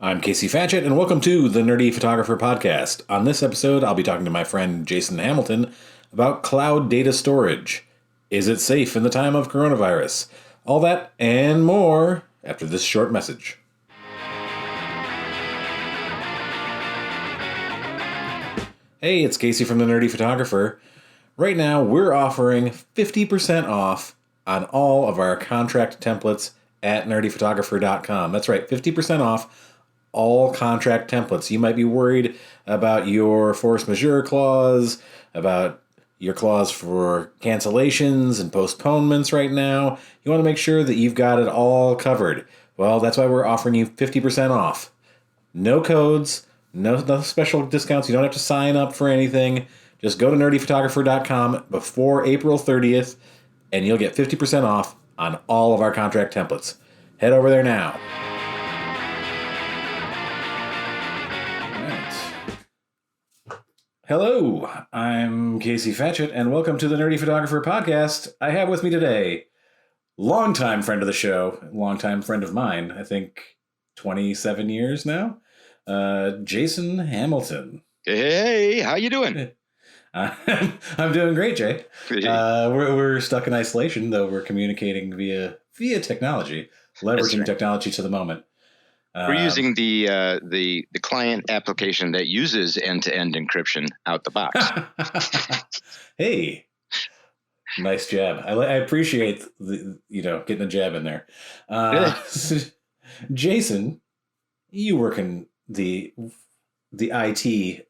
I'm Casey Fatchett, and welcome to the Nerdy Photographer Podcast. On this episode, I'll be talking to my friend Jason Hamilton about cloud data storage. Is it safe in the time of coronavirus? All that and more after this short message. Hey, it's Casey from the Nerdy Photographer. Right now, we're offering 50% off on all of our contract templates at nerdyphotographer.com. That's right, 50% off all contract templates. You might be worried about your force majeure clause, about your clause for cancellations and postponements right now. You want to make sure that you've got it all covered. Well, that's why we're offering you 50% off. No codes, no special discounts. You don't have to sign up for anything. Just go to nerdyphotographer.com before April 30th, and you'll get 50% off on all of our contract templates. Head over there now. Hello, I'm Casey Fatchett, and welcome to the Nerdy Photographer Podcast. I have with me today, longtime friend of the show, longtime friend of mine, I think 27 years now, Jason Hamilton. Hey, how you doing? I'm doing great, Jay. We're stuck in isolation, though we're communicating via technology, leveraging technology to the moment. We're using the client application that uses end-to-end encryption out the box. Hey, nice jab. I appreciate getting a jab in there. Jason, you work in the IT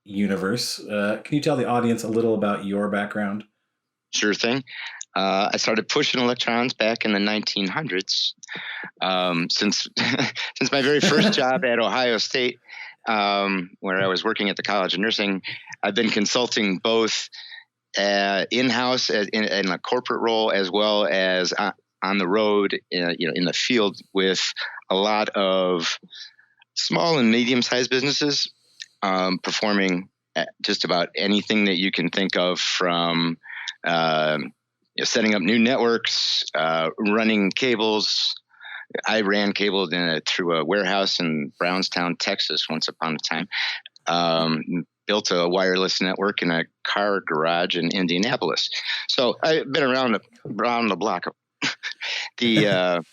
universe. Can you tell the audience a little about your background? Sure thing. I started pushing electrons back in the 1900s. Since my very first job at Ohio State, where I was working at the College of Nursing, I've been consulting both in-house in a corporate role as well as on the road, in the field with a lot of small and medium-sized businesses, performing just about anything that you can think of, from setting up new networks, running cables. I ran cable through a warehouse in Brownstown, Texas, once upon a time. Built a wireless network in a car garage in Indianapolis. So I've been around the block. Some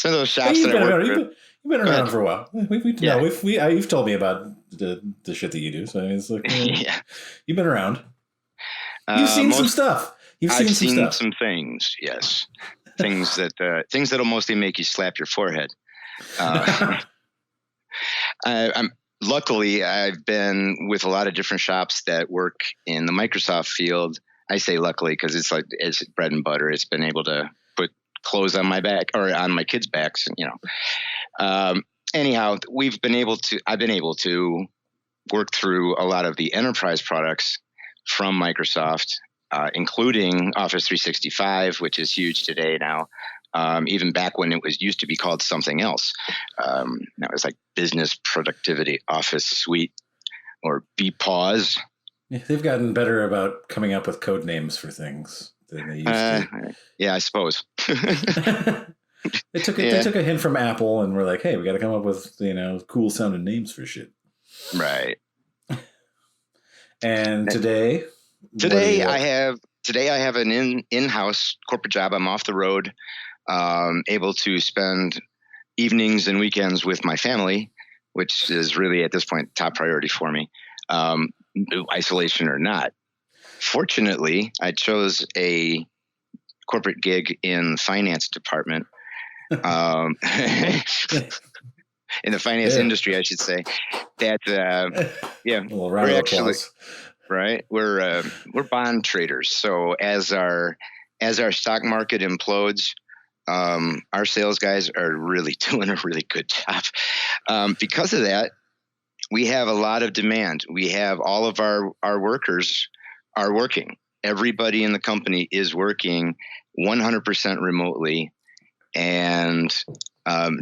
of those shops that I worked with. You've been around for a while. You've told me about the shit that you do. So I mean, it's like, yeah, you've been around. You've seen some stuff. I've seen some things. Yes, things that'll mostly make you slap your forehead. Luckily, I've been with a lot of different shops that work in the Microsoft field. I say luckily because it's bread and butter. It's been able to put clothes on my back or on my kids' backs. Anyhow, I've been able to work through a lot of the enterprise products from Microsoft, including Office 365, which is huge today now. Even back when it used to be called something else. That was like Business Productivity Office Suite, or BPAWS. Yeah, they've gotten better about coming up with code names for things than they used to. Yeah, I suppose. They took a hint from Apple and were like, hey, we got to come up with cool sounding names for shit. Right. And today I have an in-house corporate job. I'm off the road, able to spend evenings and weekends with my family, which is really at this point top priority for me, isolation or not. Fortunately, I chose a corporate gig in the finance department, in the finance industry, I should say. That we're actually. Right. We're bond traders. So as our stock market implodes, our sales guys are really doing a really good job. Because of that, we have a lot of demand. We have all of our workers are working. Everybody in the company is working 100% remotely and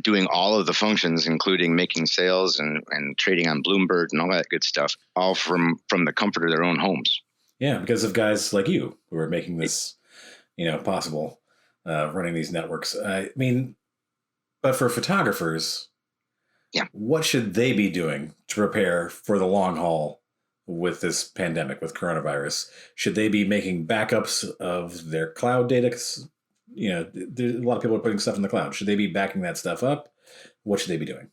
doing all of the functions, including making sales and trading on Bloomberg and all that good stuff, all from the comfort of their own homes. Yeah, because of guys like you who are making this, possible, running these networks. I mean, but for photographers, Yeah. What should they be doing to prepare for the long haul with this pandemic, with coronavirus? Should they be making backups of their cloud data? 'Cause, a lot of people are putting stuff in the cloud. Should they be backing that stuff up? What should they be doing?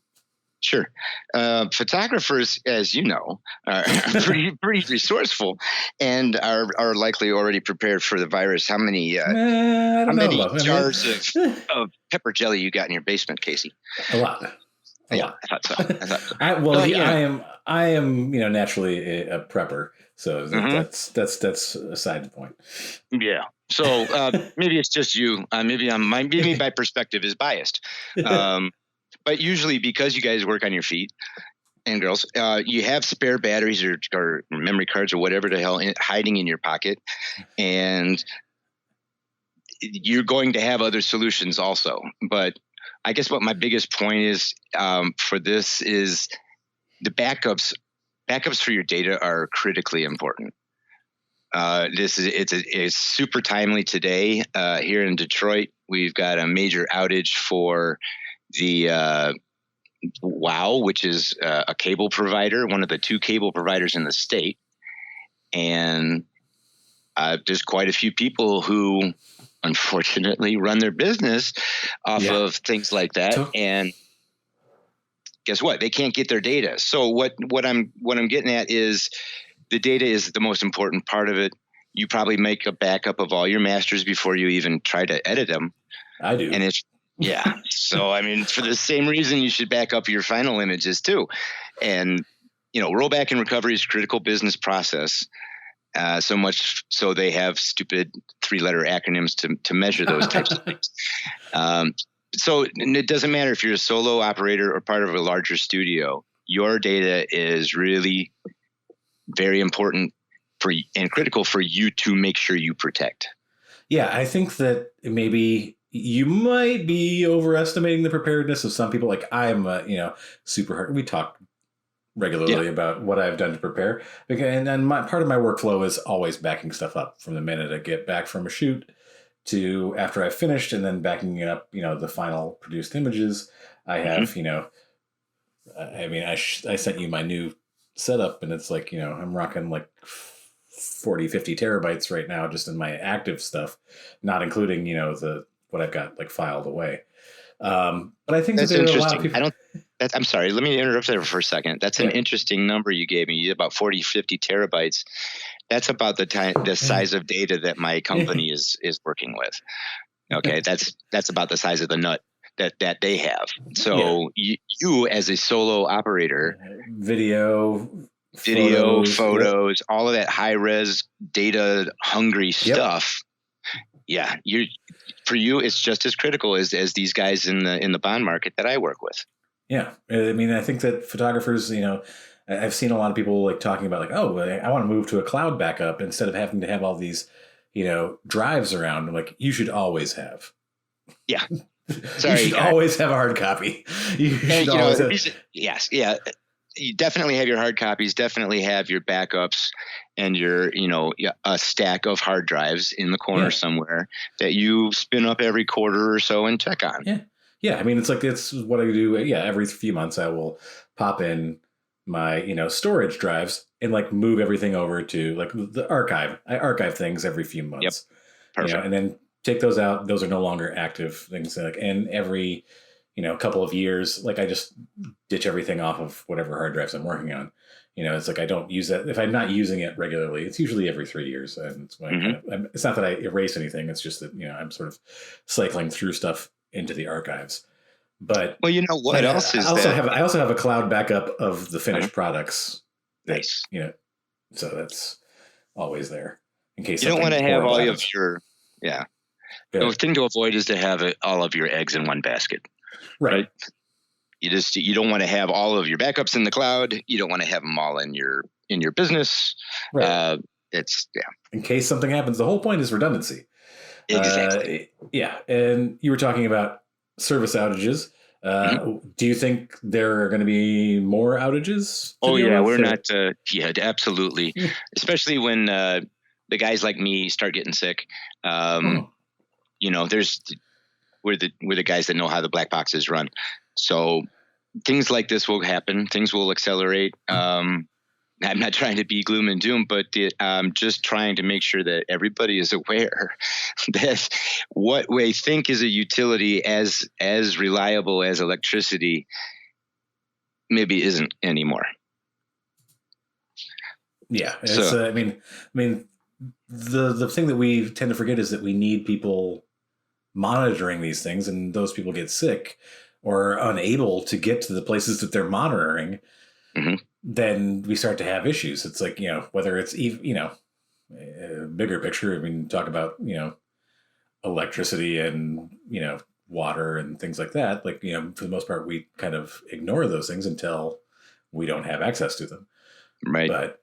Sure. Photographers, as you know, are pretty resourceful and are likely already prepared for the virus. I How don't know many about. jars of pepper jelly you got in your basement, Casey? A lot. A Yeah, lot. I thought so. I thought so. I am naturally a prepper, so Mhm. that's a side point. Yeah. So maybe it's just you. Maybe my perspective is biased. Um, but usually, because you guys work on your feet and girls, you have spare batteries or memory cards or whatever the hell hiding in your pocket, and you're going to have other solutions also. But I guess what my biggest point is for this is the backups. Backups for your data are critically important. It's super timely today here in Detroit. We've got a major outage for the WOW, which is a cable provider, one of the two cable providers in the state, and there's quite a few people who unfortunately run their business off Yeah. of things like that. And guess what? They can't get their data. So what I'm getting at is the data is the most important part of it. You probably make a backup of all your masters before you even try to edit them. I do. And so I mean, for the same reason, you should back up your final images too. And rollback and recovery is a critical business process. So much so they have stupid 3-letter acronyms to measure those types of things. So it doesn't matter if you're a solo operator or part of a larger studio. Your data is really very important and critical for you to make sure you protect. Yeah, I think that maybe you might be overestimating the preparedness of some people. Like I'm, super hard. We talk regularly about what I've done to prepare, and then part of my workflow is always backing stuff up from the minute I get back from a shoot to after I've finished, and then backing up, the final produced images. I have, I sent you my new setup, and it's like, I'm rocking like 40, 50 terabytes right now just in my active stuff, not including, what I've got like filed away. But I think that's that there are a lot interesting. of people. I'm sorry. Let me interrupt there for a second. That's an interesting number you gave me. About 40, 50 terabytes. That's about the size of data that my company is working with. Okay, that's about the size of the nut that they have. So you as a solo operator, video, photos, all of that high res data hungry stuff. Yeah, for you, it's just as critical as these guys in the bond market that I work with. Yeah, I mean, I think that photographers, I've seen a lot of people like talking about like, oh, I want to move to a cloud backup instead of having to have all these, drives around. I'm like, you should always have. Yeah. Sorry, you should always have a hard copy. Yes. Yeah. You definitely have your hard copies, definitely have your backups and your, a stack of hard drives in the corner somewhere that you spin up every quarter or so and check on. Yeah. Yeah. I mean, it's what I do. Yeah. Every few months I will pop in my, storage drives and like move everything over to like the archive. I archive things every few months. Yep. Perfect. And then take those out. Those are no longer active things. And every, couple of years, like I just ditch everything off of whatever hard drives I'm working on. It's like I don't use that. If I'm not using it regularly, it's usually every 3 years. And it's when it's not that I erase anything. It's just that, I'm sort of cycling through stuff into the archives. But well, what else is I also have a cloud backup of the finished products. Nice. So that's always there in case you don't want to have all happens. of your The thing to avoid is to have all of your eggs in one basket. Right. You don't want to have all of your backups in the cloud. You don't want to have them all in your business. Right. In case something happens. The whole point is redundancy. Exactly. And you were talking about service outages. Do you think there are going to be more outages? We're not. Absolutely. Especially when the guys like me start getting sick. We're the guys that know how the black boxes run. So things like this will happen. Things will accelerate. I'm not trying to be gloom and doom, but I'm just trying to make sure that everybody is aware that what we think is a utility as reliable as electricity maybe isn't anymore. Yeah, it's, I mean, the thing that we tend to forget is that we need people monitoring these things, and those people get sick or unable to get to the places that they're monitoring. Mm-hmm. Then we start to have issues. It's like, whether it's even, bigger picture. I mean, talk about, electricity and, water and things like that. Like, for the most part, we kind of ignore those things until we don't have access to them. Right. But,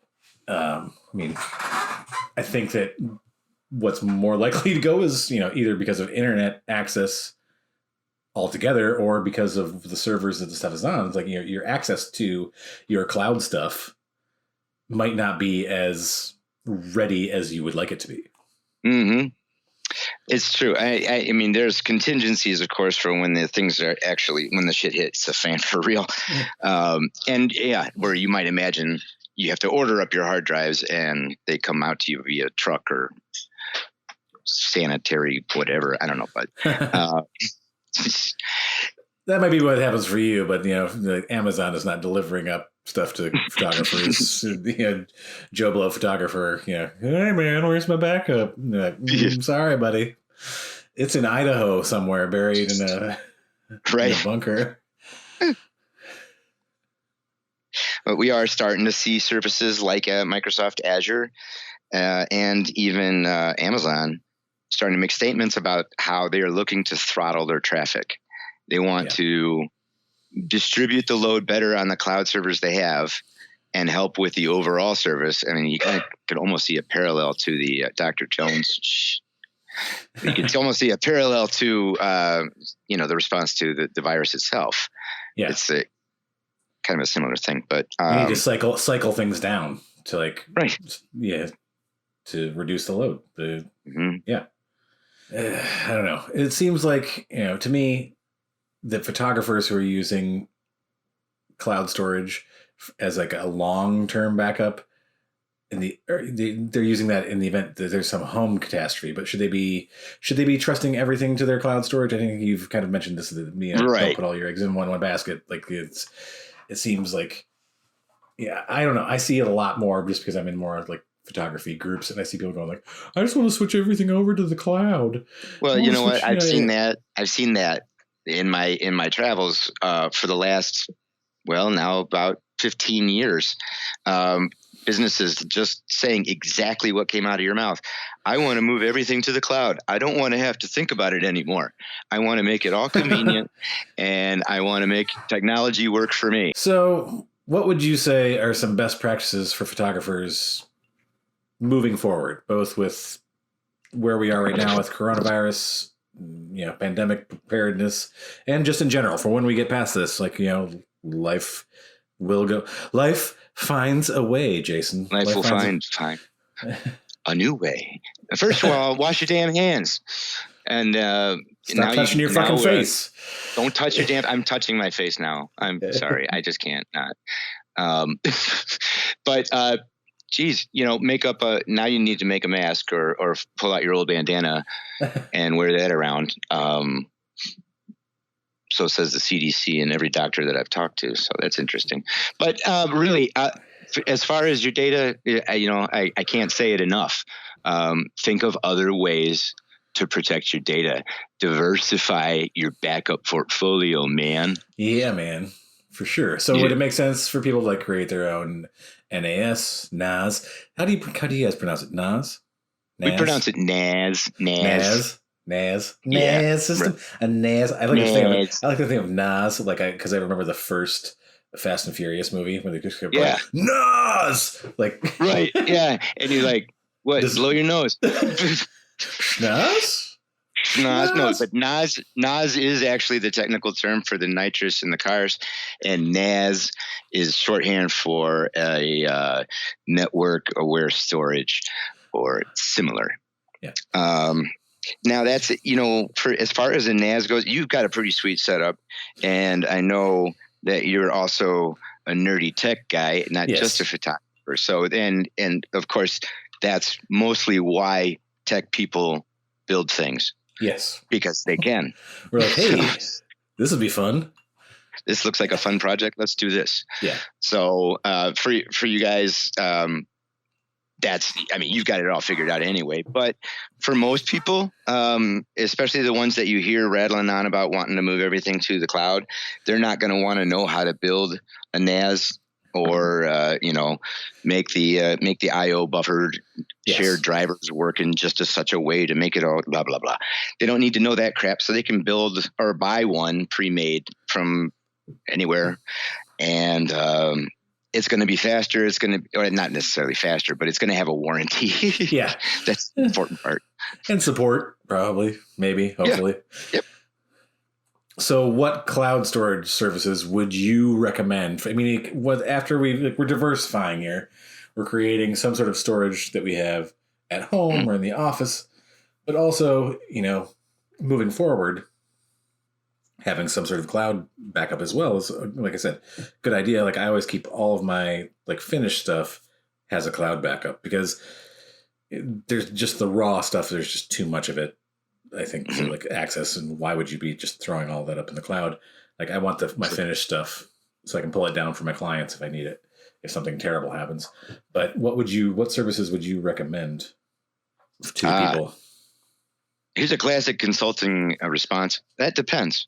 I mean, I think that what's more likely to go is, either because of internet access altogether or because of the servers that the stuff is on. It's like, your access to your cloud stuff might not be as ready as you would like it to be. Mm-hmm. It's true. I mean, there's contingencies, of course, for when the things are actually, when the shit hits the fan for real. And yeah, where you might imagine you have to order up your hard drives and they come out to you via truck or sanitary, whatever. I don't know, but that might be what happens for you. But Amazon is not delivering up stuff to photographers. Joe Blow photographer. Hey man, where's my backup? Sorry, buddy. It's in Idaho somewhere, buried in a bunker. But we are starting to see services like Microsoft Azure and even Amazon starting to make statements about how they are looking to throttle their traffic. They want to distribute the load better on the cloud servers they have and help with the overall service. I mean, you could almost see a parallel to the Dr. Jones. You could almost see a parallel to, the response to the virus itself. Yeah. It's kind of a similar thing, but you need to cycle things down to to reduce the load. Yeah. I don't know. It seems like, to me, the photographers who are using cloud storage as like a long-term backup, they're using that in the event that there's some home catastrophe. But should they be trusting everything to their cloud storage? I think you've kind of mentioned this. Don't put all your eggs in one basket. Like it seems like, I don't know. I see it a lot more just because I'm in more like photography groups, and I see people going like, I just want to switch everything over to the cloud. Well, you know what? I've seen that in my travels for the last, now about 15 years. Businesses just saying exactly what came out of your mouth. I want to move everything to the cloud. I don't want to have to think about it anymore. I want to make it all convenient and I want to make technology work for me. So what would you say are some best practices for photographers moving forward, both with where we are right now with coronavirus, pandemic preparedness, and just in general for when we get past this? Like, life will go. Life finds a way, Jason. Life will find a new way. First of all, wash your damn hands. And stop touching your fucking face. Don't touch your damn. I'm touching my face now. I'm sorry. I just can't not. But geez, make up now you need to make a mask or pull out your old bandana and wear that around. So says the CDC and every doctor that I've talked to. So that's interesting. But really, as far as your data, I can't say it enough. Think of other ways to protect your data. Diversify your backup portfolio, man. Yeah, man, for sure. So would it make sense for people to like create their own NAS? How do you guys pronounce it? NAS? We pronounce it NAS. NAS system. Right. A NAS. I like to think of NAS because I remember the first Fast and Furious movie when they just kept going, NAS. Like right, yeah, and you're like, what? Blow your nose. NAS? No, but NAS is actually the technical term for the nitrous in the cars, and NAS is shorthand for a network aware storage or similar. Yeah. Now that's for as far as the NAS goes, you've got a pretty sweet setup, and I know that you're also a nerdy tech guy, not just a photographer. So and of course, that's mostly why tech people build things. Yes. Because they can. We're like, hey, this would be fun. This looks like a fun project. Let's do this. Yeah. So for you guys, you've got it all figured out anyway. But for most people, especially the ones that you hear rattling on about wanting to move everything to the cloud, they're not going to want to know how to build a NAS or make the IO buffered shared drivers work in just such a way to make it all blah blah blah. They don't need to know that crap, so they can build or buy one pre-made from anywhere, and it's going to be faster. It's going to, or not necessarily faster, but it's going to have a warranty. Yeah. That's the important part. And support, probably, maybe, hopefully. Yeah. Yep. So what cloud storage services would you recommend? I mean, after we're diversifying here, we're creating some sort of storage that we have at home or in the office, but also, moving forward, having some sort of cloud backup as well is, like I said, good idea. Like I always keep all of my finished stuff has a cloud backup because there's just the raw stuff. There's just too much of it, I think, to access. And why would you be just throwing all that up in the cloud? Like I want my finished stuff so I can pull it down for my clients if I need it, if something terrible happens. But what services would you recommend to people? Here's a classic consulting response. That depends.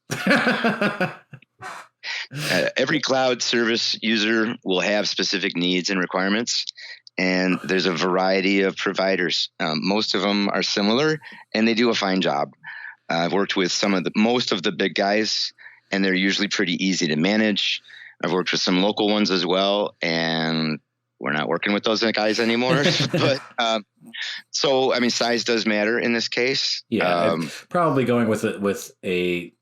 Every cloud service user will have specific needs and requirements, and there's a variety of providers. Most of them are similar, and they do a fine job. I've worked with most of the big guys, and they're usually pretty easy to manage. I've worked with some local ones as well, and we're not working with those guys anymore. But so, I mean, size does matter in this case. Yeah, probably going with a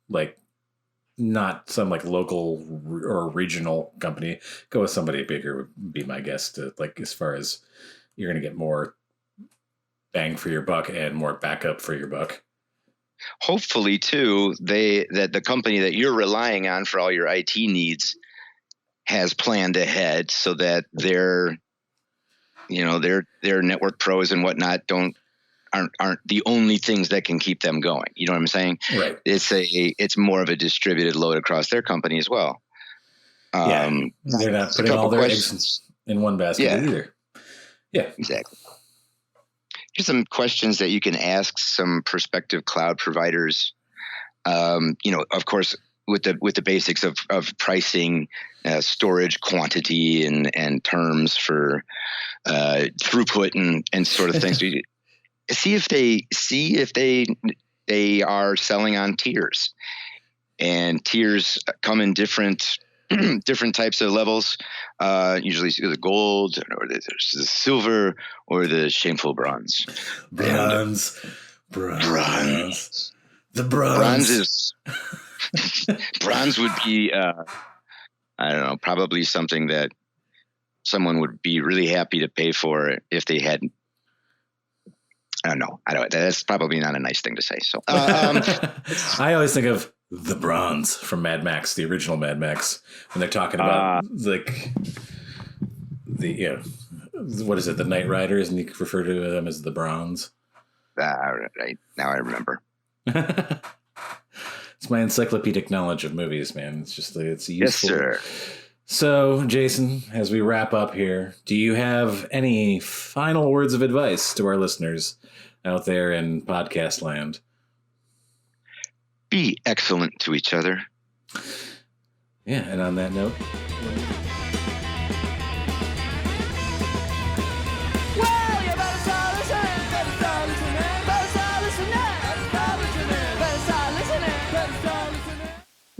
not some local or regional company. Go with somebody bigger would be my guess. To as far as you're going to get more bang for your buck and more backup for your buck. Hopefully, too, that the company that you're relying on for all your IT needs has planned ahead so that their network pros and whatnot aren't the only things that can keep them going. You know what I'm saying? Right. It's more of a distributed load across their company as well. They're not putting all their eggs in one basket either. Yeah, exactly. Here's some questions that you can ask some prospective cloud providers. Of course, with the basics of pricing, storage quantity and terms for throughput and sort of things. See if they are selling on tiers, and tiers come in different types of levels. Usually the gold, or there's the silver, or the shameful bronze. Bronze. The bronze. Bronze is bronze would be I don't know, probably something that someone would be really happy to pay for if they had. I don't know. That's probably not a nice thing to say. So I always think of the bronze from Mad Max, the original Mad Max, when they're talking about what is it, the Knight Riders, and you refer to them as the bronze. Right. Now I remember. It's my encyclopedic knowledge of movies, man. It's just it's useful. Yes, sir. So, Jason, as we wrap up here, do you have any final words of advice to our listeners out there in podcast land? Be excellent to each other. Yeah, and on that note...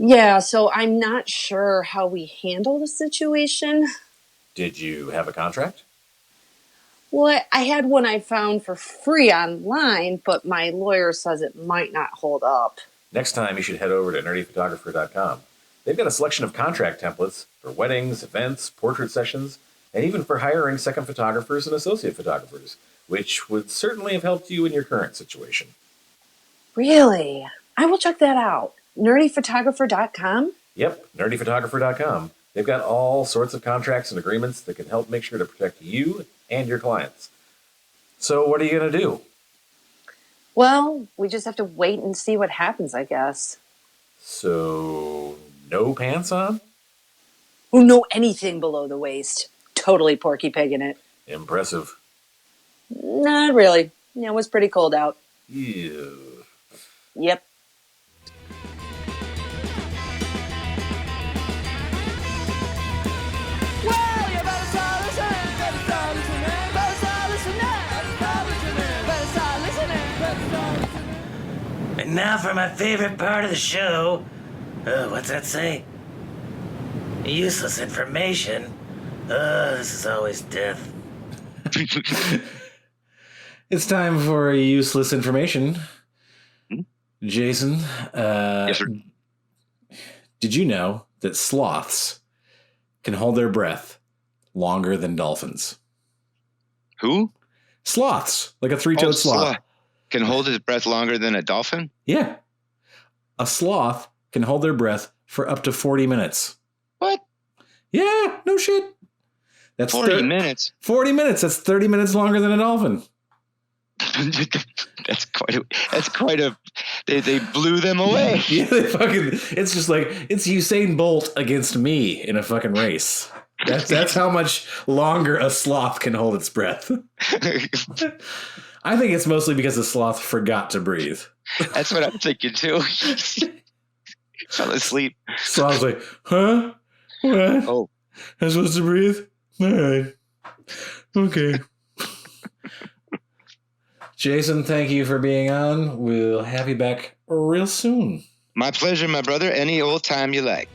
Yeah, so I'm not sure how we handle the situation. Did you have a contract? Well, I had one I found for free online, but my lawyer says it might not hold up. Next time, you should head over to nerdyphotographer.com. They've got a selection of contract templates for weddings, events, portrait sessions, and even for hiring second photographers and associate photographers, which would certainly have helped you in your current situation. Really? I will check that out. nerdyphotographer.com? Yep, nerdyphotographer.com. They've got all sorts of contracts and agreements that can help make sure to protect you and your clients. So what are you going to do? Well, we just have to wait and see what happens, I guess. So, no pants on? Who know anything below the waist? Totally Porky Pig in it. Impressive. Not really. It was pretty cold out. Ew. Yep. And now for my favorite part of the show. What's that say? Useless information. This is always death. It's time for useless information. Jason, Yes, sir. did you know that sloths can hold their breath longer than dolphins? Who? Sloths, like a three-toed sloth. Can hold his breath longer than a dolphin? Yeah. A sloth can hold their breath for up to 40 minutes. What? Yeah, no shit. That's 40 minutes? 40 minutes. That's 30 minutes longer than a dolphin. That's quite a. They blew them away. Yeah, it's just like, it's Usain Bolt against me in a fucking race. That's how much longer a sloth can hold its breath. I think it's mostly because the sloth forgot to breathe. That's what I'm thinking too. Fell asleep. Sloth's like, huh? What? Oh. I'm supposed to breathe? All right. Okay. Jason, thank you for being on. We'll have you back real soon. My pleasure, my brother. Any old time you like.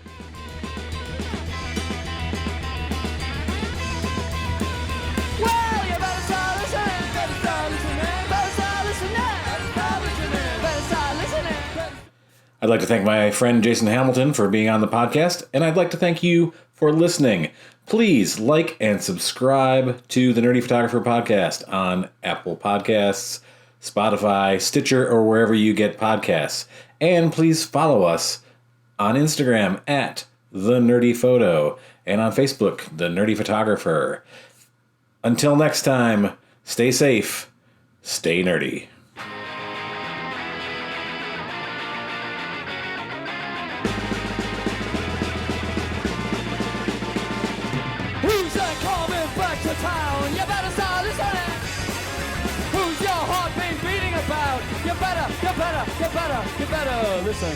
I'd like to thank my friend Jason Hamilton for being on the podcast, and I'd like to thank you for listening. Please like and subscribe to the Nerdy Photographer podcast on Apple Podcasts, Spotify, Stitcher, or wherever you get podcasts. And please follow us on Instagram at The Nerdy Photo and on Facebook, The Nerdy Photographer. Until next time, stay safe, stay nerdy. Who's that coming back to town? You better start listening. Who's your heart been beating about? You better listen.